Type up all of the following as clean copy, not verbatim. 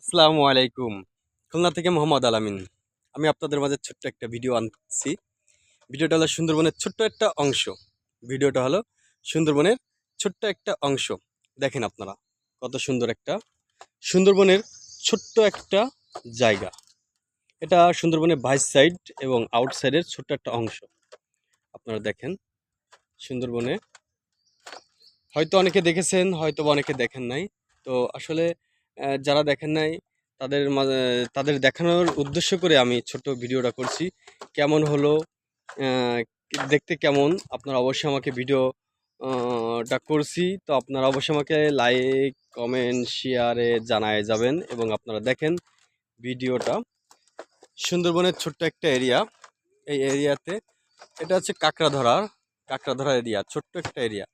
আসসালামু আলাইকুম। খুলনা থেকে মোহাম্মদ আলামিন। আমি আপনাদের মাঝে ছোট্ট একটা ভিডিও আনছি। ভিডিওটা হলো সুন্দরবনের ছোট্ট একটা অংশ। ভিডিওটা হলো সুন্দরবনের ছোট্ট একটা অংশ। দেখেন আপনারা কত সুন্দর একটা সুন্দরবনের ছোট্ট একটা জায়গা। এটা সুন্দরবনের বাইশ সাইড এবং আউটসাইডের ছোট্ট একটা অংশ। আপনারা দেখেন সুন্দরবনে হয়তো অনেকে দেখেছেন, হয়তো বা অনেকে দেখেন নাই। তো আসলে যারা দেখেন নাই তাদের দেখানোর উদ্দেশ্য করে আমি ছোট্ট ভিডিওটা করছি। কেমন হলো, আহ, দেখতে কেমন, আপনারা অবশ্যই আমাকে টা করছি। তো আপনারা অবশ্যই আমাকে লাইক, কমেন্ট, শেয়ারে জানায় যাবেন এবং আপনারা দেখেন ভিডিওটা। সুন্দরবনের ছোট্ট একটা এরিয়া, এই এরিয়াতে এটা হচ্ছে কাঁকড়াধরা এরিয়া, ছোট্ট একটা এরিয়া।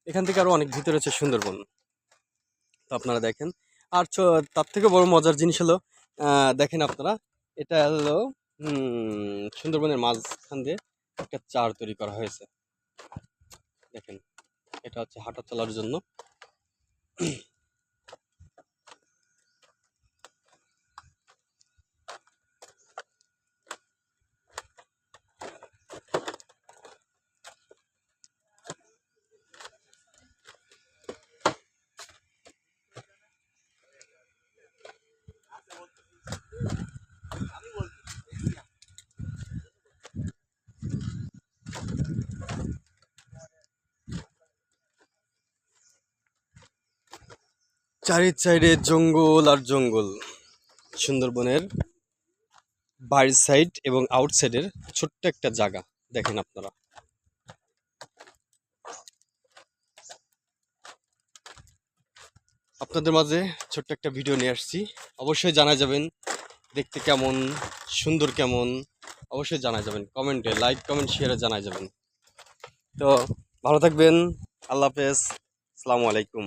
এখান থেকে আরো অনেক ভিতরে আছে সুন্দরবন। তো আপনারা দেখেন। আর তার থেকে বড় মজার জিনিস হলো, দেখেন আপনারা, এটা হলো সুন্দরবনের মাঝখান দিয়ে একটা চার তৈরি করা হয়েছে। দেখেন, এটা হচ্ছে হাঁটা চলার জন্য। চারি সাইডে জঙ্গল আর জঙ্গল। সুন্দরবনের বাইরের সাইড এবং আউটসাইডের ছোট্ট একটা জায়গা। দেখেন আপনারা, আপনাদের মাঝে ছোট্ট একটা ভিডিও নিয়ে আসছি। অবশ্যই জানা যাবেন দেখতে কেমন, সুন্দর কেমন, অবশ্যই জানা যাবেন কমেন্টে, লাইক কমেন্ট শেয়ারে জানা যাবেন। তো ভালো থাকবেন। আল্লাহ হাফেজ। আসসালামু আলাইকুম।